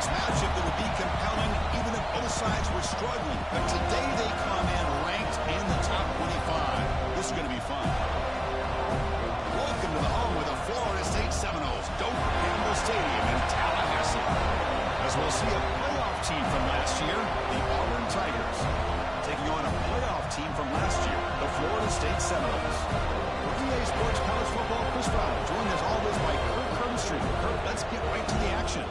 conference matchup that would be compelling even if both sides were struggling. But today they come in ranked in the top 25. This is going to be fun. Welcome to the home of the Florida State Seminoles, Doak Campbell Stadium in Tallahassee. As we'll see a playoff team from last year, the Auburn Tigers, taking on a playoff team from last year, the Florida State Seminoles. For EA Sports College Football, Chris Brown, joined as always by Kirk Herbstreit. Kirk, let's get right to the action.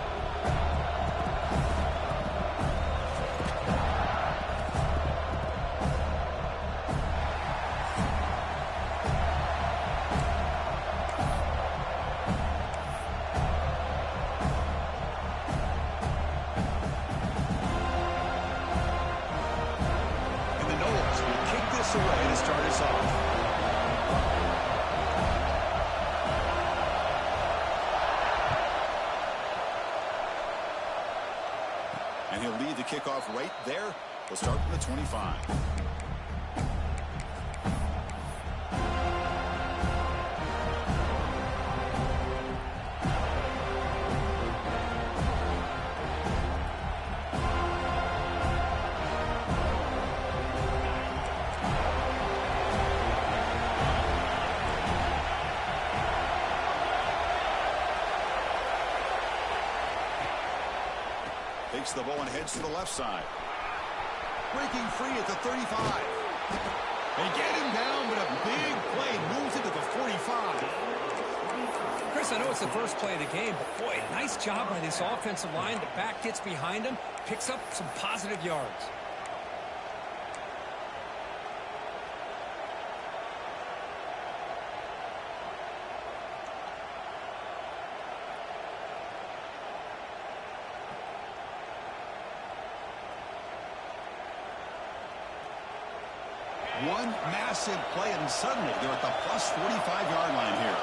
Away to start us off. And he'll lead the kickoff right there. We'll start from the 25. Takes the ball and heads to the left side. Breaking free at the 35. They get him down, but a big play moves into the 45. Chris, I know it's the first play of the game, but boy, nice job by this offensive line. The back gets behind him, picks up some positive yards. One massive play, and suddenly they're at the plus 45-yard line here.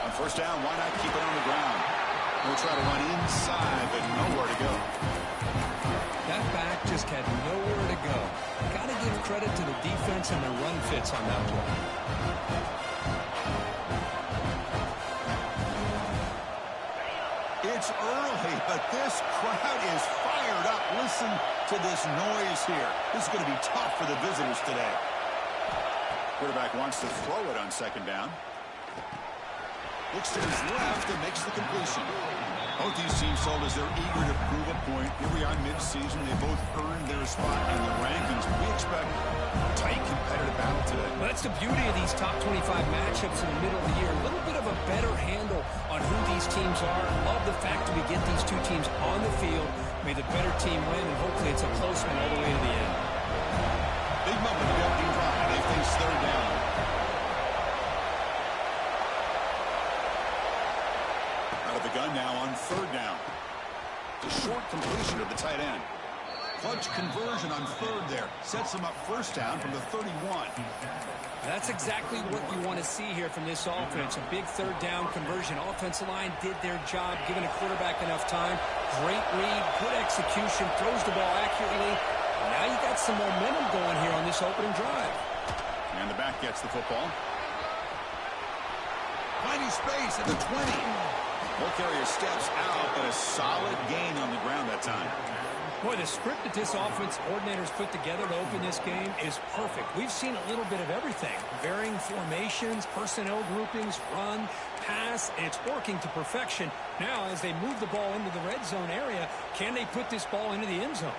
On first down, why not keep it on the ground? We'll try to run inside, but nowhere to go. That back just had nowhere to go. Got to give credit to the defense and their run fits on that play. It's early, but this crowd is fired up. Listen to this noise here. This is going to be tough for the visitors today. Quarterback wants to throw it on second down. Looks to his left and makes the completion. Both these teams told us they're eager to prove a point. Here we are mid-season. They both earned their spot in the rankings. We expect a tight, competitive battle today. Well, that's the beauty of these top 25 matchups in the middle of the year. A little bit of a better handle on who these teams are. Love the fact that we get these two teams on the field. May the better team win, and hopefully it's a close one all the way to the end. Big moment in the opening drive. They face third down. Out of the gun now on third down. The short completion of the tight end. Clutch conversion on third there. Sets them up first down from the 31. That's exactly what you want to see here from this offense. A big third down conversion. Offensive line did their job, giving a quarterback enough time. Great read, good execution, throws the ball accurately. Now you got some momentum going here on this opening drive. And the back gets the football. Finding space at the 20. Ball carrier steps out, but a solid gain on the ground that time. Boy, the script that this offense coordinator's put together to open this game is perfect. We've seen a little bit of everything. Varying formations, personnel groupings, run, pass. It's working to perfection. Now, as they move the ball into the red zone area, can they put this ball into the end zone?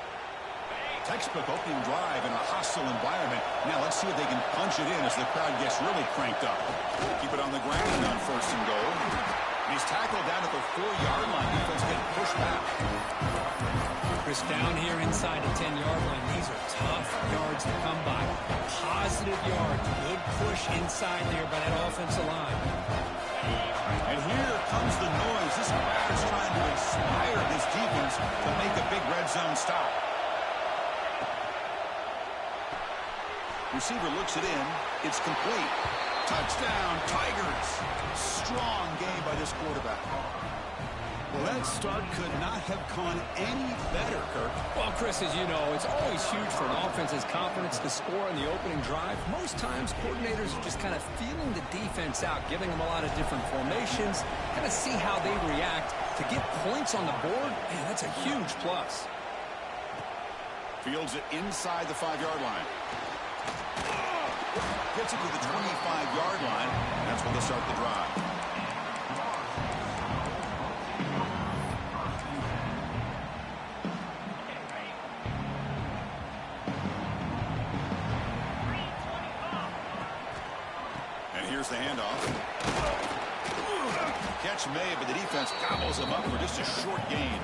Textbook opening drive in a hostile environment. Now let's see if they can punch it in as the crowd gets really cranked up. Keep it on the ground on first and goal. He's tackled down at the 4-yard line. Defense getting pushed back. Chris, down here inside the 10-yard line, these are tough yards to come by. Positive yards. Good push inside there by that offensive line. And here comes the noise. This crowd is trying to inspire this defense to make a big red zone stop. Receiver looks it in. It's complete. Touchdown, Tigers. Strong game by this quarterback. Well, that start could not have gone any better, Kirk. Well, Chris, as you know, it's always huge for an offense's confidence to score in the opening drive. Most times, coordinators are just kind of feeling the defense out, giving them a lot of different formations, kind of see how they react. To get points on the board, man, that's a huge plus. Fields it inside the 5-yard line. Gets it to the 25-yard line. That's when they start the drive. Here's the handoff. Catch made, but the defense gobbles him up for just a short gain.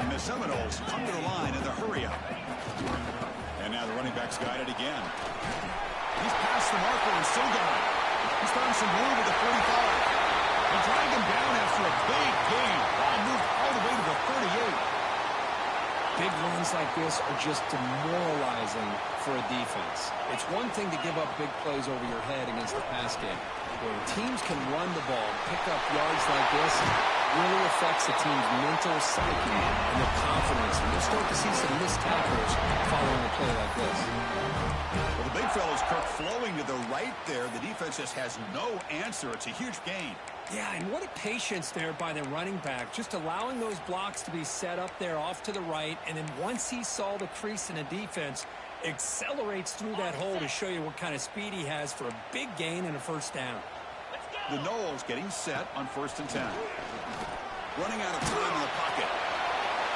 And the Seminoles come to the line in the hurry-up. And now the running back's guided again. He's past the marker and still going. He's found some room at the 45. They drag him down after a big gain. Ball moved all the way to the 38. Big runs like this are just demoralizing for a defense. It's one thing to give up big plays over your head against the pass game. When teams can run the ball, pick up yards like this, it really affects the team's mental psyche and their confidence. And you'll start to see some missed tackles following a play like this. Well, the big fellow's Kirk flowing to the right there. The defense just has no answer. It's a huge gain. Yeah, and what a patience there by the running back, just allowing those blocks to be set up there off to the right, and then once he saw the crease in the defense, accelerates through that hole to show you what kind of speed he has for a big gain and a first down. The Noles getting set on 1st and 10. Running out of time in the pocket.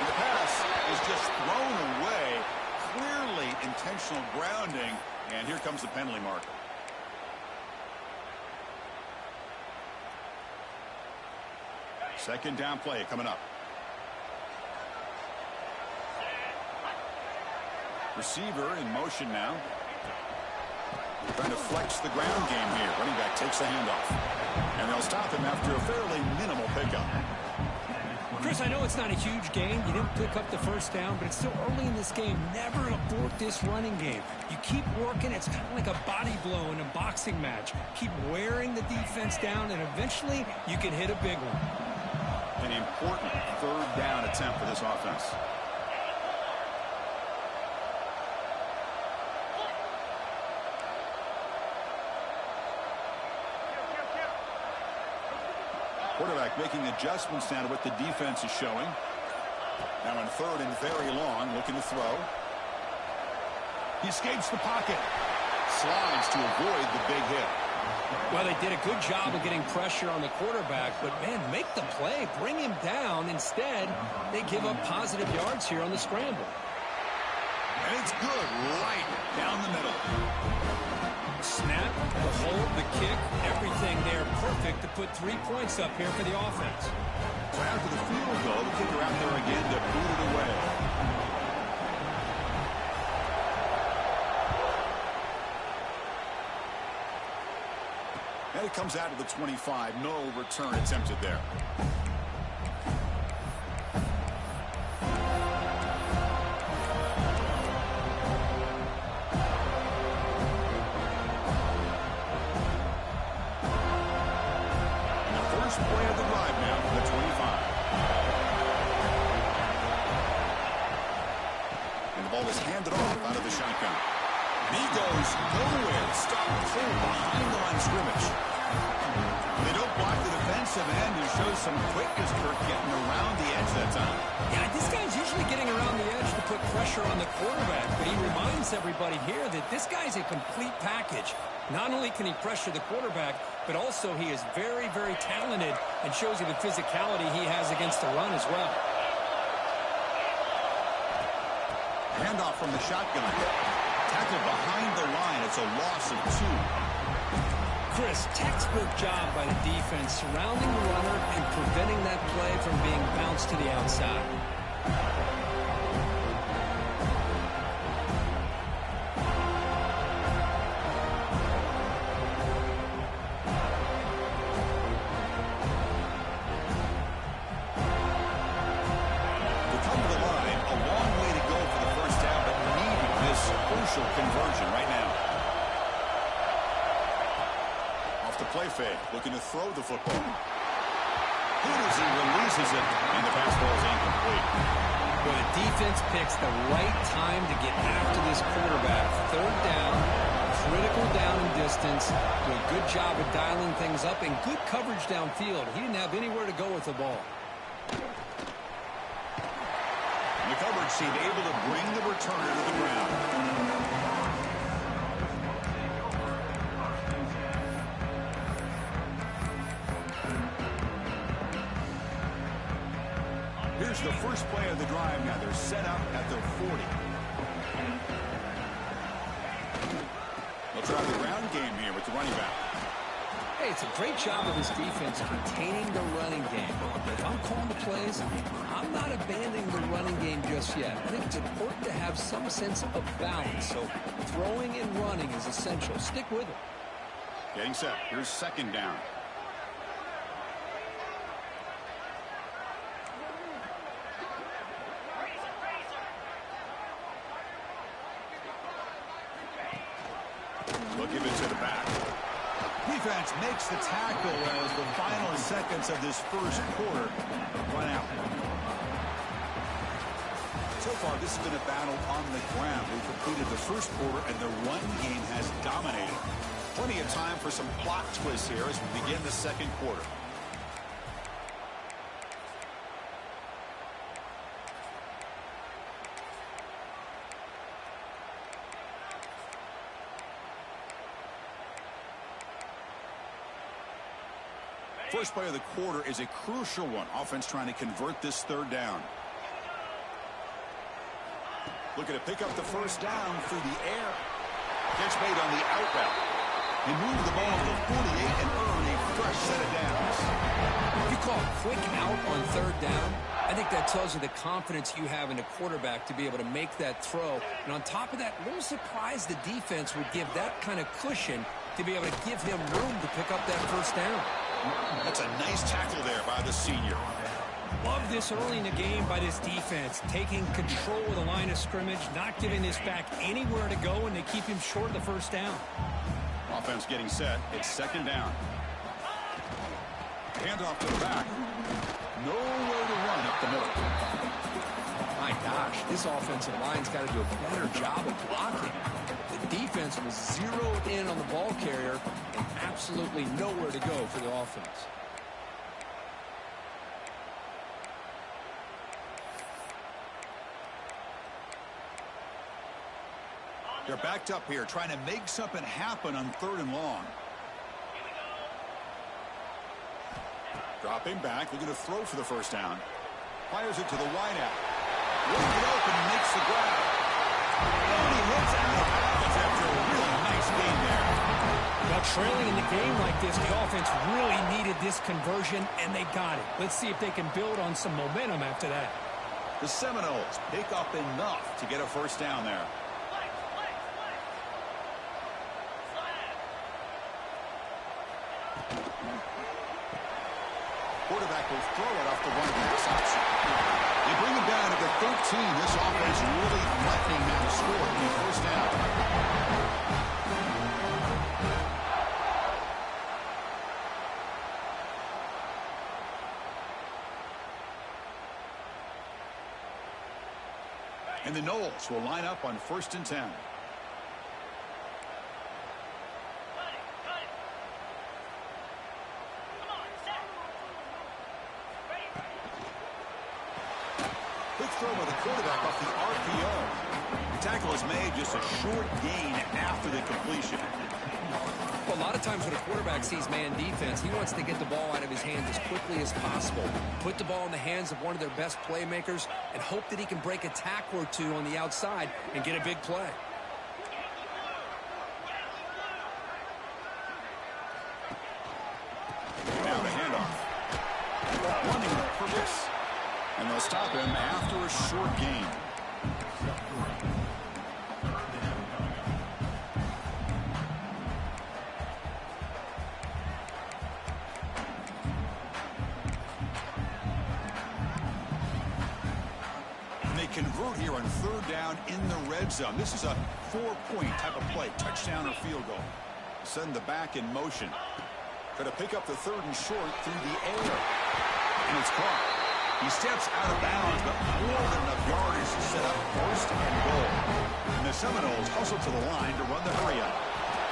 And the pass is just thrown away. Clearly intentional grounding, and here comes the penalty mark. Second down play coming up. Receiver in motion now. Trying to flex the ground game here. Running back takes the handoff. And they'll stop him after a fairly minimal pickup. Chris, I know it's not a huge gain. You didn't pick up the first down, but it's still early in this game. Never abort this running game. You keep working. It's kind of like a body blow in a boxing match. Keep wearing the defense down, and eventually you can hit a big one. An important third down attempt for this offense. Quarterback making adjustments now to what the defense is showing. Now in 3rd and very long, looking to throw. He escapes the pocket. Slides to avoid the big hit. Well, they did a good job of getting pressure on the quarterback, but, man, make the play. Bring him down. Instead, they give up positive yards here on the scramble. And it's good right down the middle. Snap, the hold, the kick, everything there perfect to put 3 points up here for the offense. So after the field goal, the kicker out there again to boot it away. And it comes out of the 25. No return attempted there. And the first play of the drive now for the 25. And the ball is handed off out of the shotgun. He goes nowhere. Stop cold behind the line of scrimmage. They don't block the defensive end and show some quickness, Kirk, getting around the edge that time. Yeah, this guy's usually getting around the edge to put pressure on the quarterback, but he reminds everybody here that this guy's a complete package. Not only can he pressure the quarterback, but also he is very, very talented and shows you the physicality he has against the run as well. Handoff from the shotgun. Tackled behind the line. It's a loss of 2. Chris, textbook job by the defense surrounding the runner and preventing that play from being bounced to the outside. Conversion right now. Off the play fake, looking to throw the football. Good as he releases it, and the pass ball is incomplete. Well, the defense picks the right time to get after this quarterback. Third down, critical down and distance. Do a good job of dialing things up and good coverage downfield. He didn't have anywhere to go with the ball. The coverage seemed able to bring the returner to the ground. Here's the first play of the drive now. They're set up at their 40. They'll try the ground game here with the running back. Hey, it's a great job of this defense containing the running game. If I'm calling the plays, I'm not abandoning the running game just yet. I think it's important to have some sense of balance. So throwing and running is essential. Stick with it. Getting set. Here's second down. They'll give it to the back. Defense makes the tackle as the final seconds of this first quarter run out. So far, this has been a battle on the ground. We've completed the first quarter, and the run game has dominated. Plenty of time for some plot twists here as we begin the second quarter. First play of the quarter is a crucial one. Offense trying to convert this third down. Looking to pick up the first down through the air. Catch made on the out route. He moved the ball to the 48 and earned a fresh set of downs. If you call a quick out on third down, I think that tells you the confidence you have in a quarterback to be able to make that throw. And on top of that, a little surprised the defense would give that kind of cushion to be able to give him room to pick up that first down. That's a nice tackle there by the senior. Love this early in the game by this defense, taking control of the line of scrimmage, not giving this back anywhere to go, and they keep him short of the first down. Offense getting set. It's second down. Handoff to the back. Nowhere to run up the middle. My gosh, this offensive line's got to do a better job of blocking. The defense was zeroed in on the ball carrier and absolutely nowhere to go for the offense. They're backed up here, trying to make something happen on third and long. Dropping back, looking to throw for the first down. Fires it to the wideout. Looking it open, makes the grab. And he hits out of bounds after a really nice gain there. Well, trailing in the game like this, the offense really needed this conversion, and they got it. Let's see if they can build on some momentum after that. The Seminoles pick up enough to get a first down there. Quarterback will throw it off the one pass option. They bring him down to the 13. This offense really threatening now to score in the first down. And the Noles will line up on 1st and 10. Quick throw by the quarterback off the RPO. The tackle is made, just a short gain after the completion. Well, a lot of times when a quarterback sees man defense, he wants to get the ball out of his hands as quickly as possible, put the ball in the hands of one of their best playmakers, and hope that he can break a tackle or two on the outside and get a big play. Now the handoff. Running the purpose. And they'll stop him after a short gain. And they convert here on third down in the red zone. This is a 4-point type of play, touchdown or field goal. Send the back in motion. Try to pick up the third and short through the air. And it's caught. He steps out of bounds, but more than enough yardage to set up first and goal. And the Seminoles hustle to the line to run the hurry up.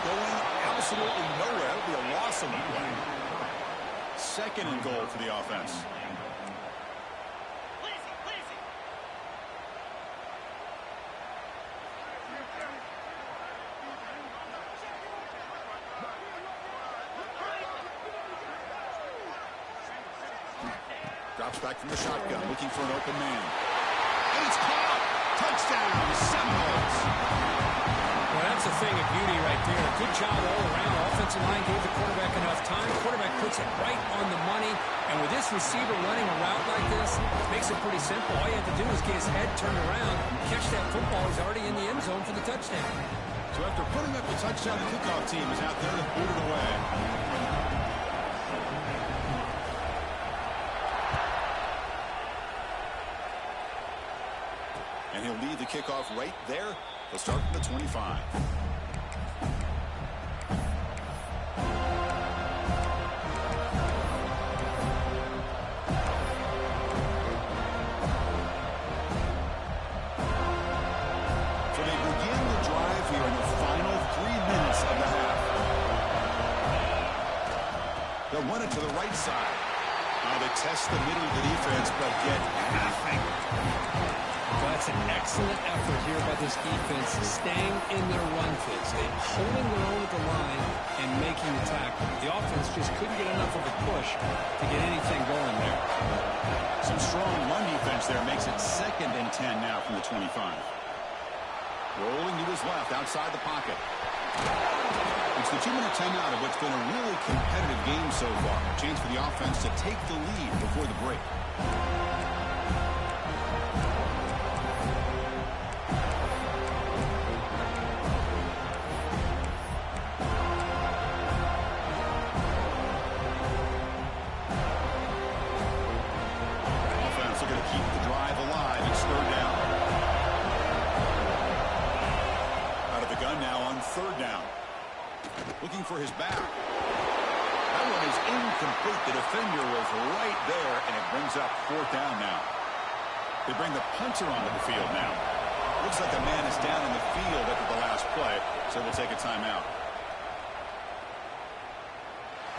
Going absolutely nowhere. It'll be a loss on the play. Second and goal for the offense. Drops back from the shotgun, looking for an open man. And it's caught! Touchdown, Seminoles! Well, that's a thing of beauty right there. Good job all around. Offensive line gave the quarterback enough time. Quarterback puts it right on the money. And with this receiver running a route like this, it makes it pretty simple. All you have to do is get his head turned around, catch that football. He's already in the end zone for the touchdown. So after putting up the touchdown, the kickoff team is out there to boot it away. And he'll lead the kickoff right there. He'll start from the 25. So they begin the drive here in the final 3 minutes of the half. They'll run it to the right side. Now they test the middle of the defense, but get nothing. That's an excellent effort here by this defense, staying in their run fits. They're holding their own at the line and making the tackle. The offense just couldn't get enough of a push to get anything going there. Some strong run defense there makes it 2nd and 10 now from the 25. Rolling to his left outside the pocket. It's the 2-minute timeout of what's been a really competitive game so far. A chance for the offense to take the lead before the break. Looking for his back. That one is incomplete. The defender was right there, and it brings up 4th down now. They bring the punter onto the field now. Looks like a man is down in the field after the last play, so we'll take a timeout.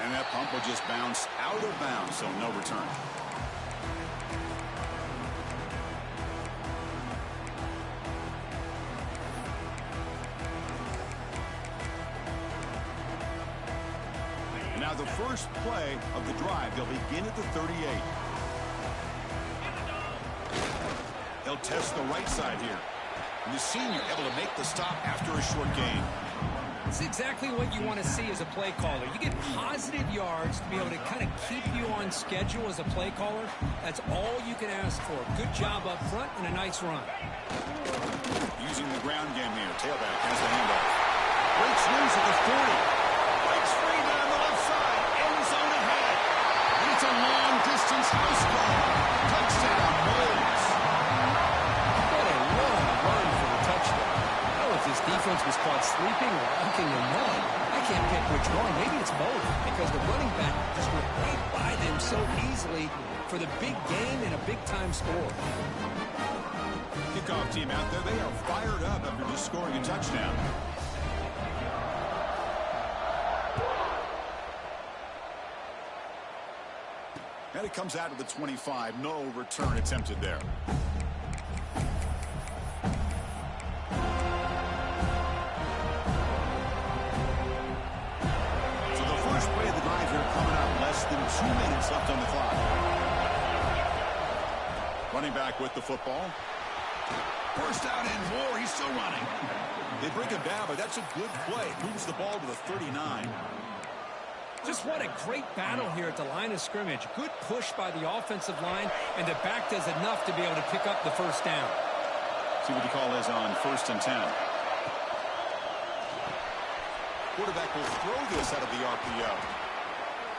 And that pump will just bounce out of bounds, so no return. Now the first play of the drive, they'll begin at the 38. They'll test the right side here. And the senior able to make the stop after a short gain. It's exactly what you want to see as a play caller. You get positive yards to be able to kind of keep you on schedule as a play caller. That's all you can ask for. Good job up front and a nice run. Using the ground game here. Tailback has the handoff. Breaks loose at the 40. Breaks free down the left side. End zone ahead. And it's a long-distance house call. Touchdown, Bulls. What a long run for the touchdown. I don't know if this defense was caught sleeping or walking in mud. I can't pick which one. Maybe it's both, because the running back just went right by them so easily for the big gain and a big-time score. Kickoff team out there. They are fired up after just scoring a touchdown. And it comes out of the 25. No return attempted there. So the first play of the drive here coming up. Less than 2 minutes left on the clock. Running back with the football. First down and more. He's still running. They bring him down, but that's a good play. Moves the ball to the 39. Just what a great battle here at the line of scrimmage. Good push by the offensive line, and the back does enough to be able to pick up the first down. See what the call is on 1st and 10. Quarterback will throw this out of the RPO.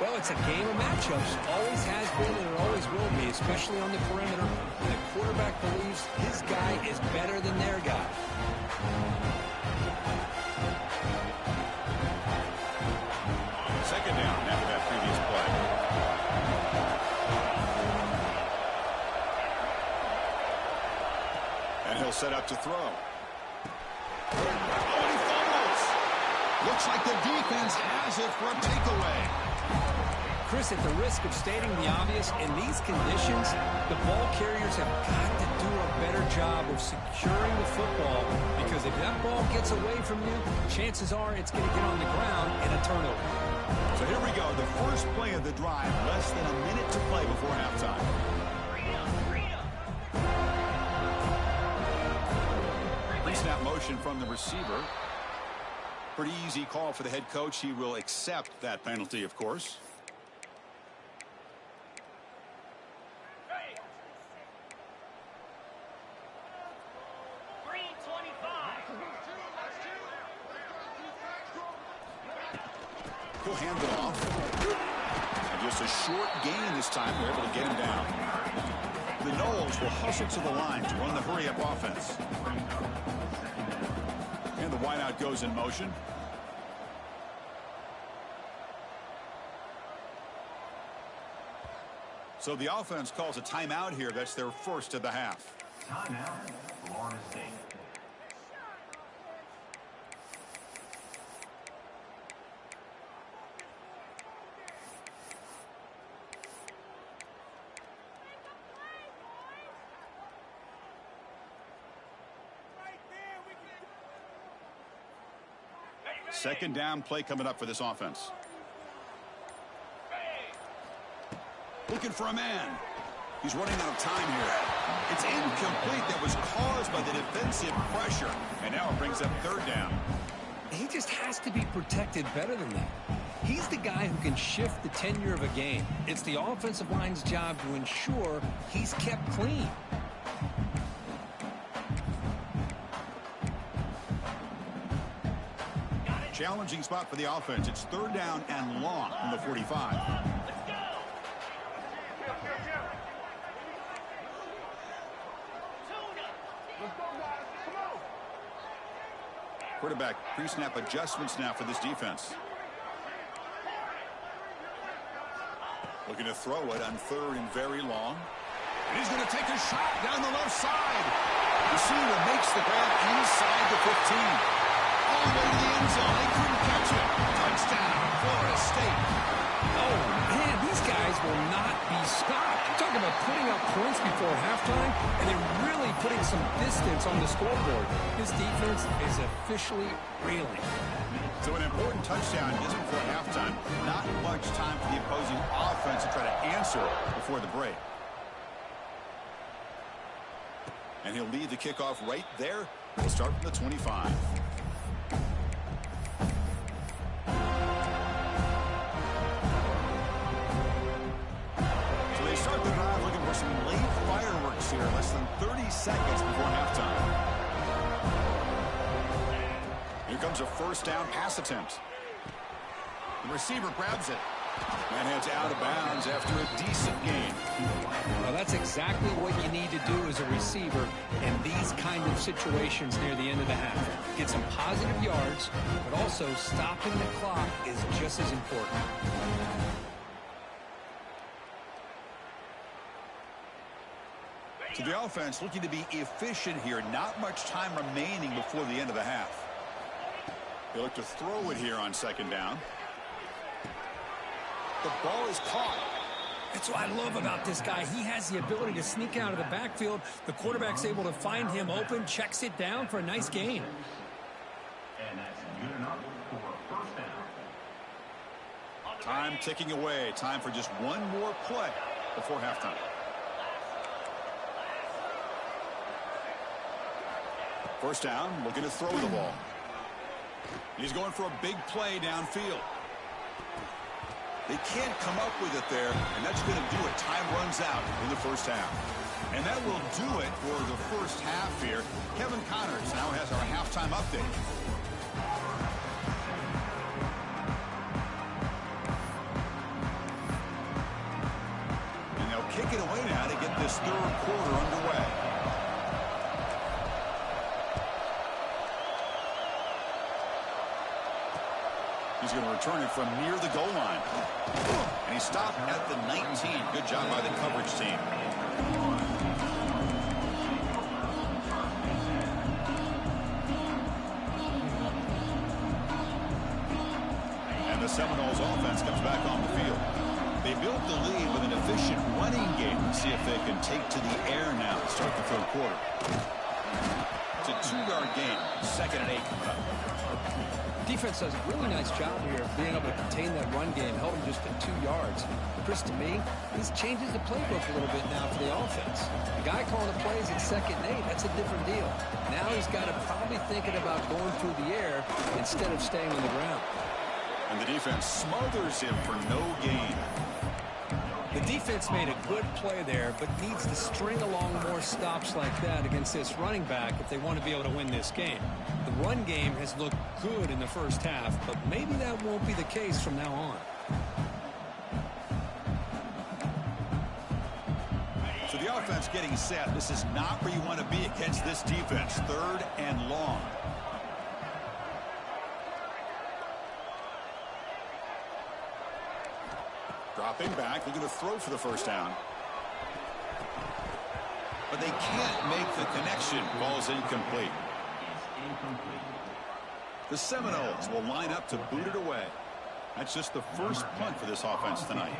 Well, it's a game of matchups. Always has been and it always will be, especially on the perimeter. And the quarterback believes his guy is better than their guy. Second down after that previous play. He'll set up to throw. Oh, and he fumbles. Looks like the defense has it for a takeaway. Chris, at the risk of stating the obvious, in these conditions, the ball carriers have got to do a better job of securing the football, because if that ball gets away from you, chances are it's going to get on the ground and a turnover. So here we go, the first play of the drive, less than a minute to play before halftime. Pre-snap motion from the receiver. Pretty easy call for the head coach. He will accept that penalty, of course. He'll hand it off. And just a short gain this time. We're able to get him down. The Noles will hustle to the line to run the hurry-up offense. And the wideout goes in motion. So the offense calls a timeout here. That's their first of the half. Timeout, Florida State. Second down play coming up for this offense. Looking for a man. He's running out of time here. It's incomplete. That was caused by the defensive pressure. And now it brings up third down. He just has to be protected better than that. He's the guy who can shift the tenure of a game. It's the offensive line's job to ensure he's kept clean. Challenging spot for the offense. It's third down and long from the 45. Quarterback pre-snap adjustments now for this defense. Looking to throw it on third and very long. And he's going to take a shot down the left side. Receiver makes the grab inside the 15. All the way to the end zone. They couldn't catch it. Touchdown, Florida State. Oh, man, these guys will not be stopped. You're talking about putting up points before halftime, and then really putting some distance on the scoreboard. This defense is officially reeling. So an important touchdown just before halftime. Not much time for the opposing offense to try to answer before the break. And he'll lead the kickoff right there. We'll start from the 25. So they start the drive looking for some late fireworks here. Less than 30 seconds before halftime. Here comes a first down pass attempt. The receiver grabs it. And heads out of bounds after a decent gain. Well, that's exactly what you need to do as a receiver in these kind of situations near the end of the half. Get some positive yards, but also stopping the clock is just as important. So the offense looking to be efficient here. Not much time remaining before the end of the half. They look to throw it here on second down. The ball is caught. That's what I love about this guy. He has the ability to sneak out of the backfield. The quarterback's able to find him open, checks it down for a nice gain. And that's good enough for a first down. Time ticking away. Time for just one more play before halftime. First down, looking to throw the ball. He's going for a big play downfield. They can't come up with it there, and that's going to do it. Time runs out in the first half. And that will do it for the first half here. Kevin Connors now has our halftime update. And they'll kick it away now to get this third quarter underway. He's going to return it from near the goal line. And he stopped at the 19. Good job by the coverage team. Seminoles offense comes back on the field. They built the lead with an efficient running game. Let's see if they can take to the air now to start the third quarter. It's a 2-yard gain. 2nd and 8 coming up. Defense does a really nice job here of being able to contain that run game, held him just at 2 yards. Chris, to me, this changes the playbook a little bit now for the offense. The guy calling the plays at 2nd and 8, that's a different deal. Now he's got to probably thinking about going through the air instead of staying on the ground. And the defense smothers him for no gain. The defense made a good play there, but needs to string along more stops like that against this running back if they want to be able to win this game. The run game has looked good in the first half, but maybe that won't be the case from now on. So the offense getting set. This is not where you want to be against this defense. 3rd and long. Dropping back, looking to throw for the first down. But they can't make the connection. Ball's incomplete. The Seminoles will line up to boot it away. That's just the first punt for this offense tonight.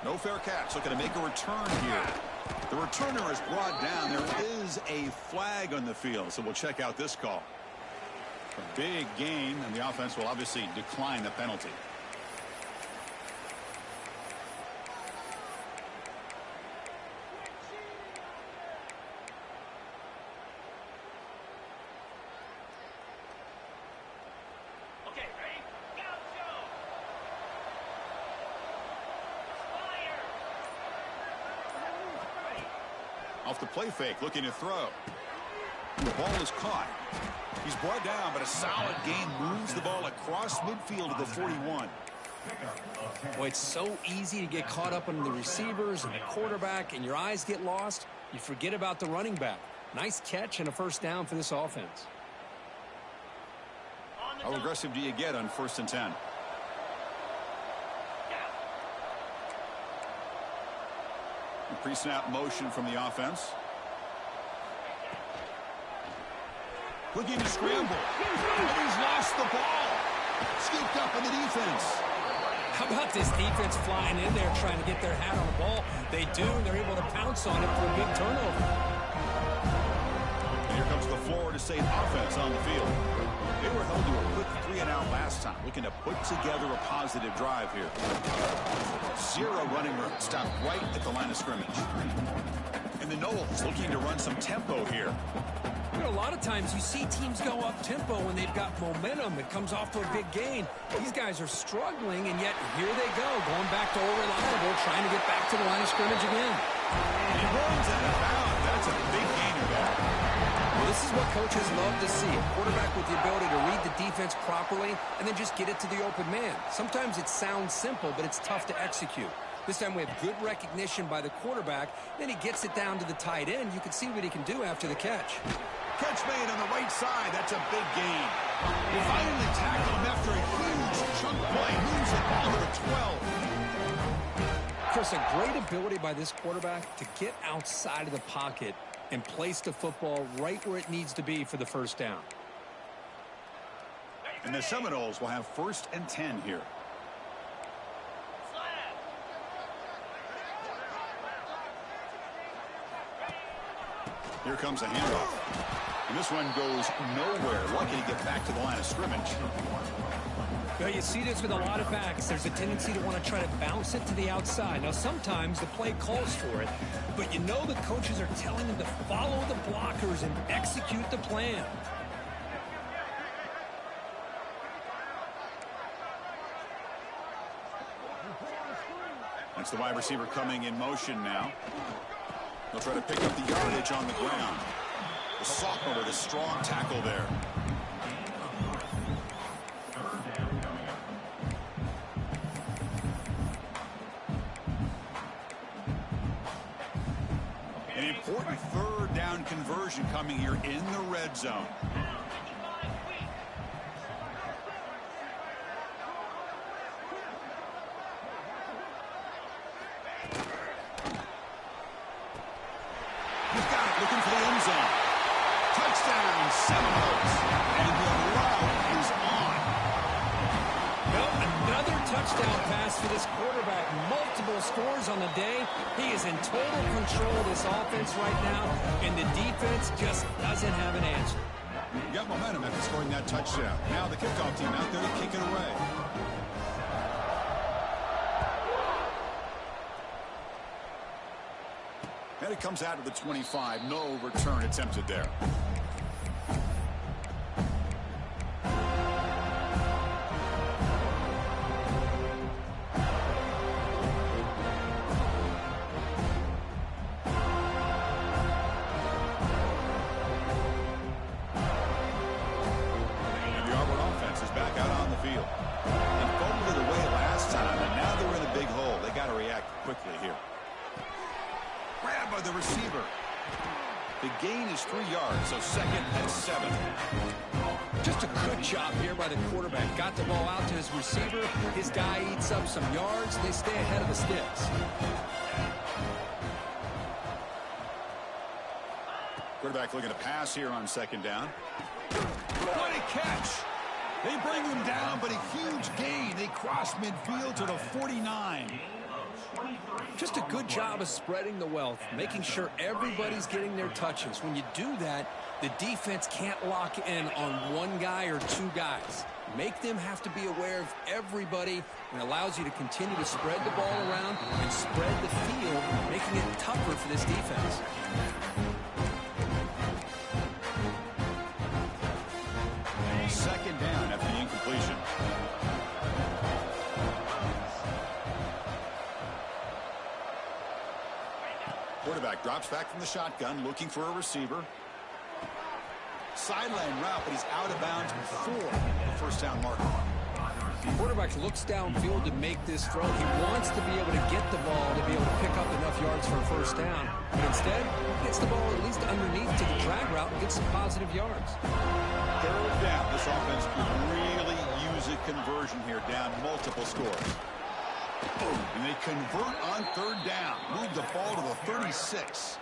No fair catch. Looking to make a return here. The returner is brought down. There is a flag on the field, so we'll check out this call. A big gain, and the offense will obviously decline the penalty. Okay, ready? Go, show! Fire! Off the play fake, looking to throw. The ball is caught. He's brought down, but a solid gain moves the ball across midfield to the 41. Boy, it's so easy to get caught up on the receivers and the quarterback, and your eyes get lost. You forget about the running back. Nice catch and a first down for this offense. How aggressive do you get on 1st and 10? Pre-snap motion from the offense. Looking to scramble. And he's lost the ball. Scooped up in the defense. How about this defense flying in there trying to get their hat on the ball? They do, and they're able to pounce on it for a big turnover. And here comes the Florida State offense on the field. They were held to a quick 3-and-out last time, looking to put together a positive drive here. 0 running room, stopped right at the line of scrimmage. And the Noles looking to run some tempo here. You know, a lot of times you see teams go up-tempo when they've got momentum. It comes off to a big gain. These guys are struggling, and yet here they go, going back to old reliable, trying to get back to the line of scrimmage again. He runs out of bounds. That's a big gainer there. Well, this is what coaches love to see. A quarterback with the ability to read the defense properly and then just get it to the open man. Sometimes it sounds simple, but it's tough to execute. This time we have good recognition by the quarterback. Then he gets it down to the tight end. You can see what he can do after the catch. Catch made on the right side. That's a big gain. He finally tackled him after a huge chunk play. Moves it all to the 12. Chris, a great ability by this quarterback to get outside of the pocket and place the football right where it needs to be for the first down. And the Seminoles will have 1st and 10 here. Here comes a handoff. And this one goes nowhere. Lucky to get back to the line of scrimmage. Well, you see this with a lot of backs. There's a tendency to want to try to bounce it to the outside. Now, sometimes the play calls for it, but you know the coaches are telling them to follow the blockers and execute the plan. That's the wide receiver coming in motion now. They'll try to pick up the yardage on the ground. The sophomore with a strong tackle there. An important 3rd down conversion coming here in the red zone. touchdown pass for this quarterback. Multiple scores on the day. He is in total control of this offense right now, and the defense just doesn't have an answer. You got momentum after scoring that touchdown. Now the kickoff team out there to kick it away. And it comes out to the 25. No return attempted there. And the Auburn offense is back out on the field. They fumbled it away last time, and now they're in a big hole. They got to react quickly here. Grab by the receiver. The gain is 3 yards, so second and 7. Just a good job here by the quarterback. Got the ball out to his receiver. His guy eats up some yards. They stay ahead of the sticks. Quarterback looking to pass here on second down. What a catch! They bring him down, but a huge gain. They cross midfield to the 49. Just a good job of spreading the wealth, making sure everybody's getting their touches. When you do that, the defense can't lock in on one guy or two guys. Make them have to be aware of everybody, and allows you to continue to spread the ball around and spread the field, making it tougher for this defense. Second down after the incompletion. Quarterback drops back from the shotgun, looking for a receiver. Sideline route, but he's out of bounds before the first down marker. Quarterback looks downfield to make this throw. He wants to be able to get the ball to be able to pick up enough yards for a first down. But instead, gets the ball at least underneath to the drag route and gets some positive yards. Third down. This offense could really use a conversion here, down multiple scores. Boom. And they convert on third down. Move the ball to the 36.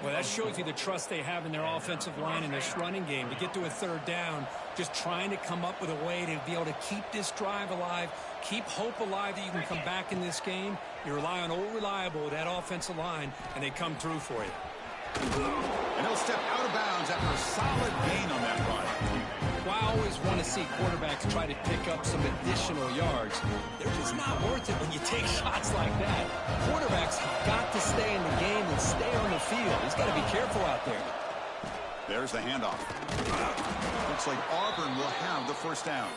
Well, that shows you the trust they have in their offensive line and this running game. To get to a third down, just trying to come up with a way to be able to keep this drive alive, keep hope alive that you can come back in this game. You rely on old reliable, that offensive line, and they come through for you. And he'll step out of bounds after a solid gain on that run. Well, I always want to see quarterbacks try to pick up some additional yards. They're just not worth it when you take shots like that. Quarterbacks have got to stay in the game and stay on the field. He's got to be careful out there. There's the handoff. Looks like Auburn will have the first down.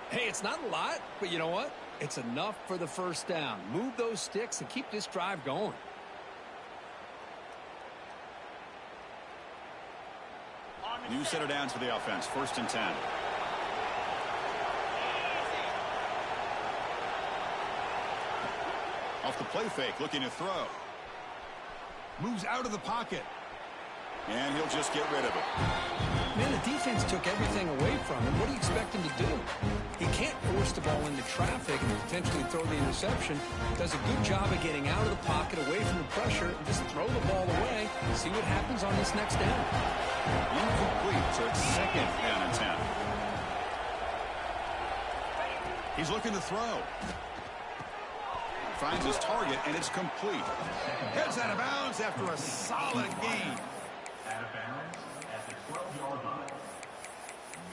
Hey, it's not a lot, but you know what? It's enough for the first down. Move those sticks and keep this drive going. New set of downs for the offense. First and 10. Off the play fake, looking to throw. Moves out of the pocket. And he'll just get rid of it. Man, the defense took everything away from him. What do you expect him to do? He can't force the ball into traffic and potentially throw the interception. Does a good job of getting out of the pocket, away from the pressure, and just throw the ball away. See what happens on this next down. Incomplete, so it's second down and 10. He's looking to throw. Finds his target, and it's complete. Heads out of bounds after a solid gain. Out of bounds at the 12-yard line.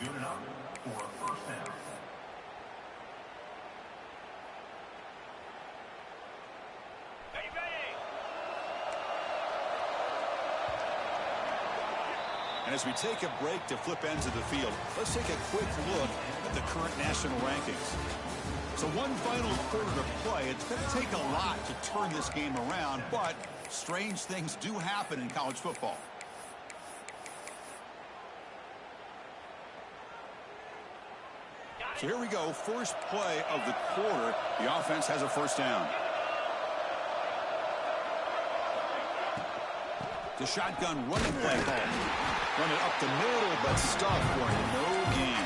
Good enough for a first down. And as we take a break to flip ends of the field, let's take a quick look at the current national rankings. So one final quarter to play. It's going to take a lot to turn this game around, but strange things do happen in college football. So here we go, first play of the quarter. The offense has a first down. The shotgun running play call. Run it up the middle, but stuffed for no gain.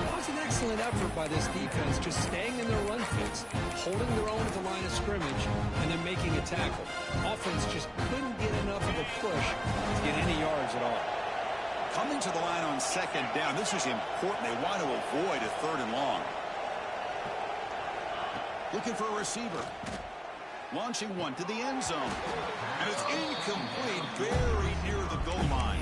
It was an excellent effort by this defense, just staying in their run fix, holding their own at the line of scrimmage, and then making a tackle. Offense just couldn't get enough of a push to get any yards at all. Coming to the line on second down, this is important. They want to avoid a third and long. Looking for a receiver. Launching one to the end zone. And it's incomplete, very near the goal line.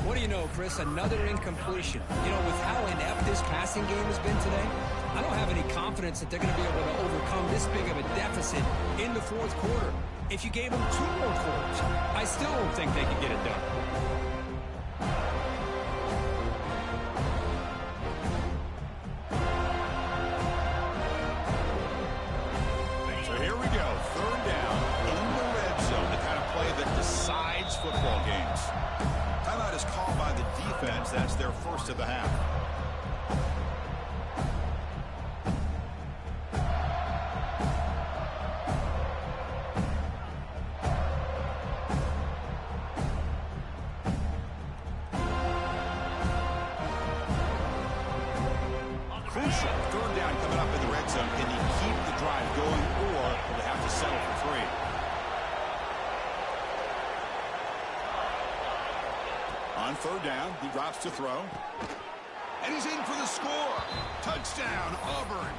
What do you know, Chris? Another incompletion. You know, with how inept this passing game has been today, I don't have any confidence that they're going to be able to overcome this big of a deficit in the fourth quarter. If you gave them 2 more quarters, I still don't think they could get it done. So here we go, 3rd down in the red zone, the kind of play that decides football games. Timeout is called by the defense. That's their first of the half. Crucial. 3rd down coming up in the red zone. Can he keep the drive going, or will they have to settle for 3? On 3rd down, he drops to throw. And he's in for the score. Touchdown, Auburn.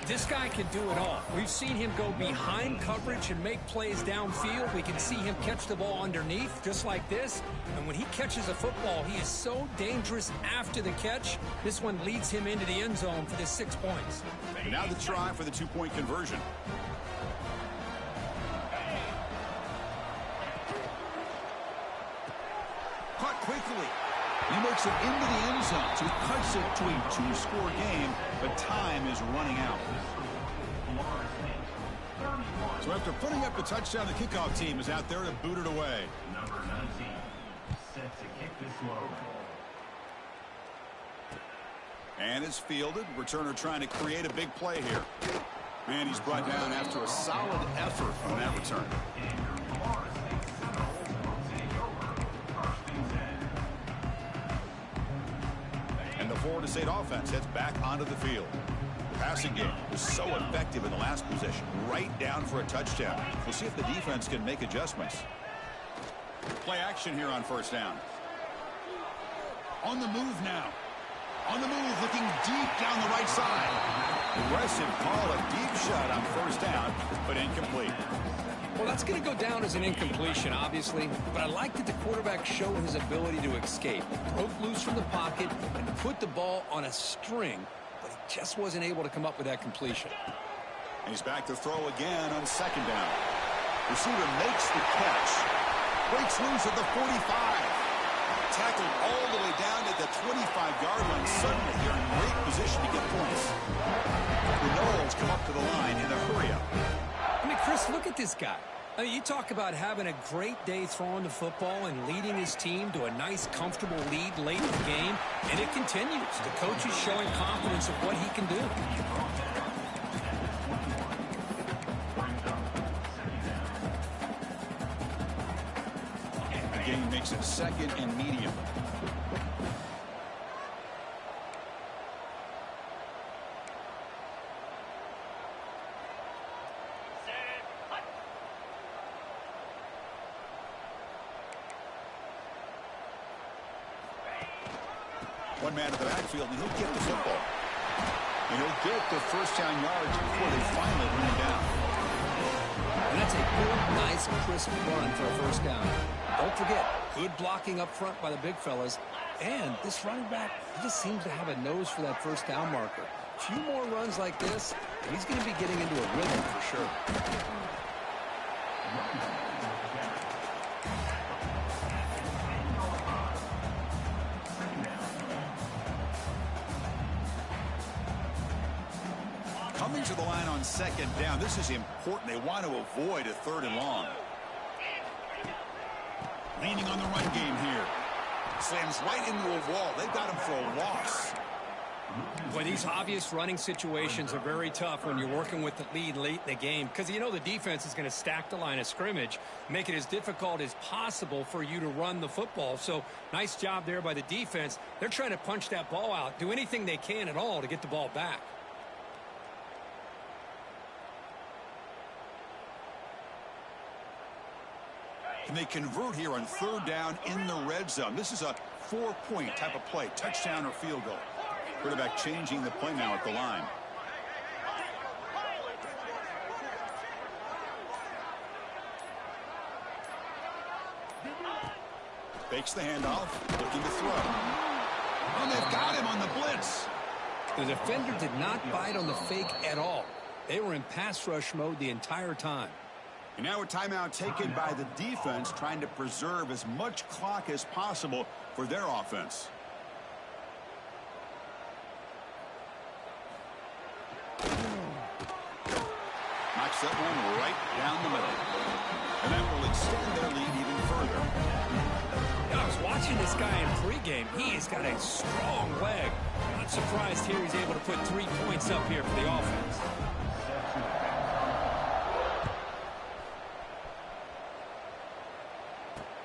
This guy can do it all. We've seen him go behind coverage and make plays downfield. We can see him catch the ball underneath, just like this. And when he catches a football, he is so dangerous after the catch. This one leads him into the end zone for the 6 points. Now the try for the 2-point conversion. Caught quickly. He makes it into the end zone, so he cuts it to a 2-score game, but time is running out. So after putting up the touchdown, the kickoff team is out there to boot it away. Number 19, set to kick this one away. And it's fielded. Returner trying to create a big play here. And he's brought down after a solid effort on that return. And the Florida State offense heads back onto the field. The passing game was so effective in the last possession, right down for a touchdown. We'll see if the defense can make adjustments. Play action here on 1st down. On the move now. On the move, looking deep down the right side. Aggressive call, a deep shot on 1st down, but incomplete. Well, that's going to go down as an incompletion, obviously, but I like that the quarterback showed his ability to escape. Broke loose from the pocket and put the ball on a string, but he just wasn't able to come up with that completion. And he's back to throw again on 2nd down. Receiver makes the catch. Breaks loose at the 45. Tackled all the way down at the 25-yard line. Suddenly, they're in great position to get points. The Noles come up to the line in a hurry-up. I mean, Chris, look at this guy. I mean, you talk about having a great day throwing the football and leading his team to a nice, comfortable lead late in the game, and it continues. The coach is showing confidence of what he can do. The game makes it 2nd and medium. One man in the backfield, and he'll get the football. And he'll get the 1st down yards before they finally bring him down. And that's a good, nice, crisp run for a 1st down. Don't forget, good blocking up front by the big fellas. And this running back, he just seems to have a nose for that 1st down marker. A few more runs like this, and he's going to be getting into a rhythm for sure. Coming to the line on 2nd down. This is important. They want to avoid a 3rd and long. Leaning on the run game here. Slams right into a wall. They've got him for a loss. Boy, these obvious running situations are very tough when you're working with the lead late in the game, because you know the defense is going to stack the line of scrimmage, make it as difficult as possible for you to run the football. So nice job there by the defense. They're trying to punch that ball out, do anything they can at all to get the ball back. And they convert here on 3rd down in the red zone. This is a 4-point type of play, touchdown or field goal. Quarterback changing the play now at the line. Fakes the handoff, looking to throw. And they've got him on the blitz. The defender did not bite on the fake at all. They were in pass rush mode the entire time. And now a timeout taken by the defense, trying to preserve as much clock as possible for their offense. Knocks that one right down the middle. And that will extend their lead even further. I was watching this guy in pregame. He has got a strong leg. Not surprised here he's able to put 3 points up here for the offense.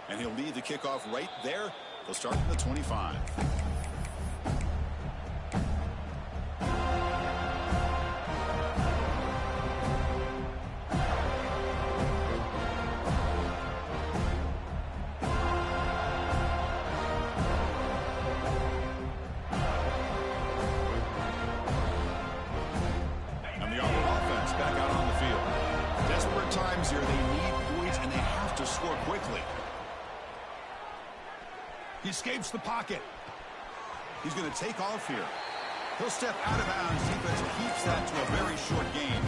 And he'll lead the kickoff right there. He'll start from the 25. And the Auburn offense back out on the field. Desperate times here. They need points, and they have to score quickly. He escapes the pocket. He's going to take off here. He'll step out of bounds. Defense keeps that to a very short gain.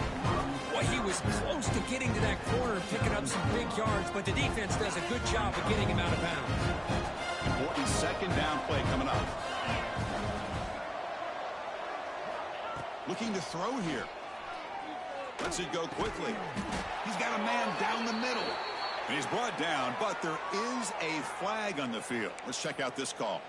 Boy, he was close to getting to that corner, picking up some big yards, but the defense does a good job of getting him out of bounds. Important second down play coming up. Looking to throw here. Lets it go quickly. He's got a man down the middle. And he's brought down, but there is a flag on the field. Let's check out this call.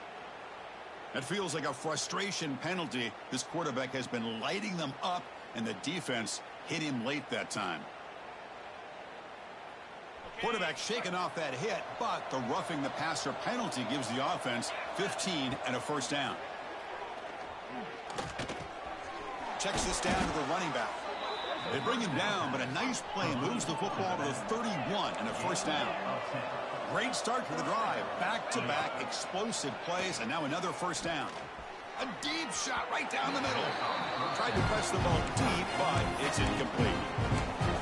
It feels like a frustration penalty. This quarterback has been lighting them up, and the defense hit him late that time. Quarterback shaking off that hit, but the roughing the passer penalty gives the offense 15 and a first down. Checks this down to the running back. They bring him down, but a nice play moves the football to the 31 and a first down. Great start to the drive. Back-to-back explosive plays, and now another first down. A deep shot right down the middle. Tried to press the ball deep, but it's incomplete.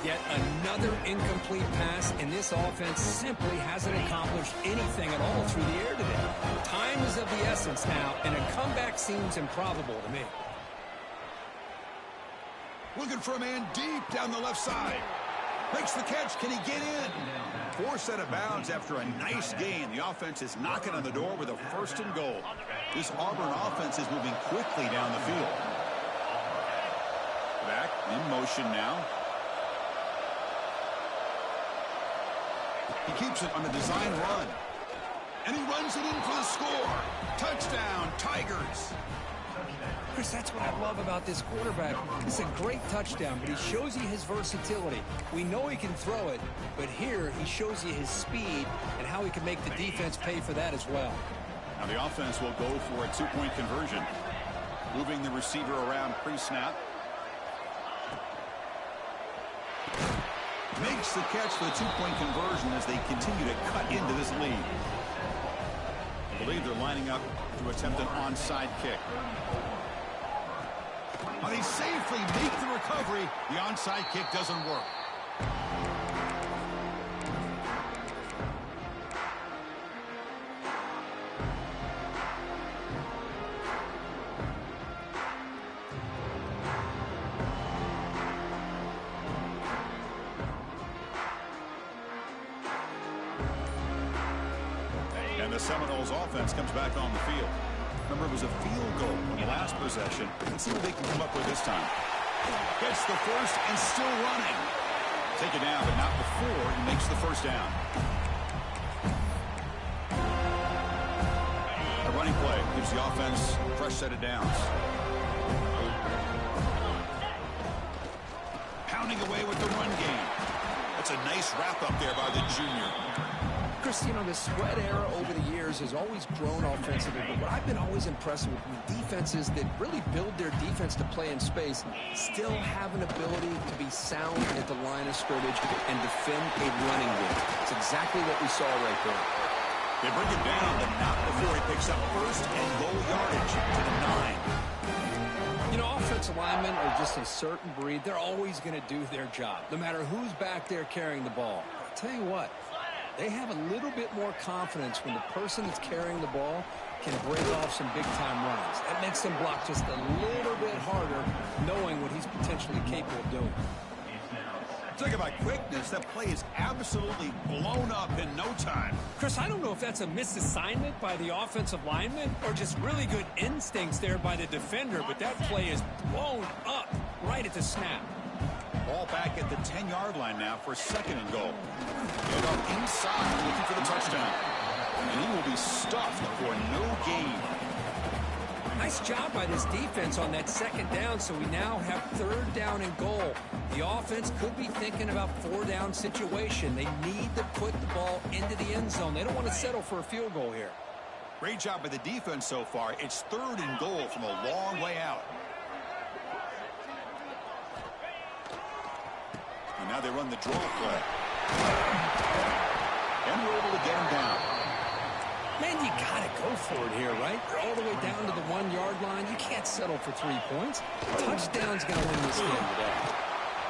Yet another incomplete pass, and this offense simply hasn't accomplished anything at all through the air today. Time is of the essence now, and a comeback seems improbable to me. Looking for a man deep down the left side. Makes the catch. Can he get in? Forced out of bounds after a nice gain. The offense is knocking on the door with a first and goal. This Auburn offense is moving quickly down the field. Back in motion now. He keeps it on a design run. And he runs it in for the score. Touchdown, Tigers. Chris, that's what I love about this quarterback. It's a great touchdown, but he shows you his versatility. We know he can throw it, but here he shows you his speed and how he can make the defense pay for that as well. Now the offense will go for a two-point conversion. Moving the receiver around pre-snap. Makes the catch for the two-point conversion as they continue to cut into this lead. I believe they're lining up to attempt an onside kick. Now they safely make the recovery. The onside kick doesn't work. And the Seminoles offense comes back on the field. Remember, it was a field goal on the last possession. Let's see what they can come up with this time. Gets the first and still running. Take it down, but not before he makes the first down. A running play gives the offense a fresh set of downs. Pounding away with the run game. That's a nice wrap up there by the junior. Chris, you know, the spread era over the years has always grown offensively, but what I've been always impressed with defenses that really build their defense to play in space still have an ability to be sound at the line of scrimmage and defend a running game. It's exactly what we saw right there. They bring him down, but not before he picks up first and goal yardage to the 9. You know, offensive linemen are just a certain breed. They're always going to do their job, no matter who's back there carrying the ball. I'll tell you what, They have a little bit more confidence when the person that's carrying the ball can break off some big-time runs. That makes them block just a little bit harder, knowing what he's potentially capable of doing. Talk about quickness. That play is absolutely blown up in no time. Chris, I don't know if that's a misassignment by the offensive lineman or just really good instincts there by the defender, but that play is blown up right at the snap. Ball back at the 10-yard line now for second and goal. Get up inside looking for the touchdown. And he will be stuffed for no gain. Nice job by this defense on that second down, so we now have third down and goal. The offense could be thinking about four-down situation. They need to put the ball into the end zone. They don't want to settle for a field goal here. Great job by the defense so far. It's third and goal from a long way out. And now they run the draw play. And we're able to get him down. Man, you got to go for it here, right? You're all the way down to the 1-yard line. You can't settle for 3 points. Touchdown's going to win this game today.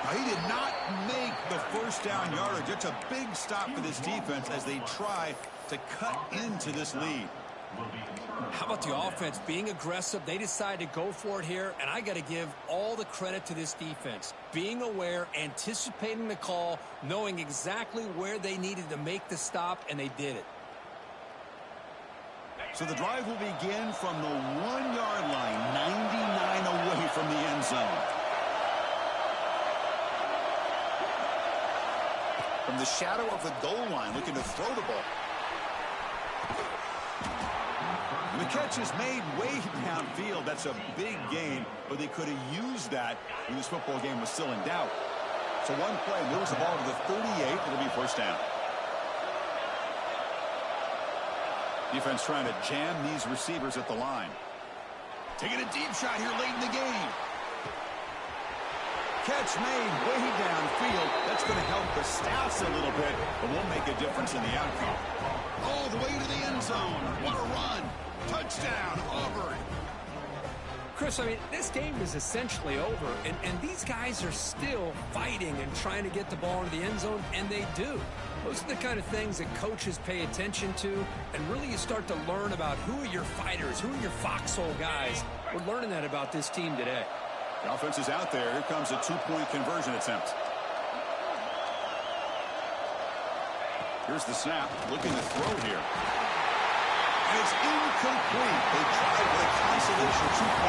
Now, he did not make the first down yardage. It's a big stop for this defense as they try to cut into this lead. How about the offense being aggressive? They decide to go for it here, and I got to give all the credit to this defense. Being aware, anticipating the call, knowing exactly where they needed to make the stop, and they did it. So the drive will begin from the 1-yard line, 99 away from the end zone. From the shadow of the goal line, looking to throw the ball. And the catch is made way downfield. That's a big gain, but they could have used that when this football game was still in doubt. So one play moves the ball to the 38. It'll be first down. Defense trying to jam these receivers at the line. Taking a deep shot here late in the game. Catch made way downfield. That's going to help the stats a little bit, but won't make a difference in the outcome. All the way to the end zone. What a run. Touchdown, Auburn. Chris, I mean, this game is essentially over, and these guys are still fighting and trying to get the ball into the end zone, and they do. Those are the kind of things that coaches pay attention to, and really you start to learn about who are your fighters, who are your foxhole guys. We're learning that about this team today. The offense is out there. Here comes a 2-point conversion attempt. Here's the snap, looking to throw here. And it's incomplete. They tried with a consolation 2-point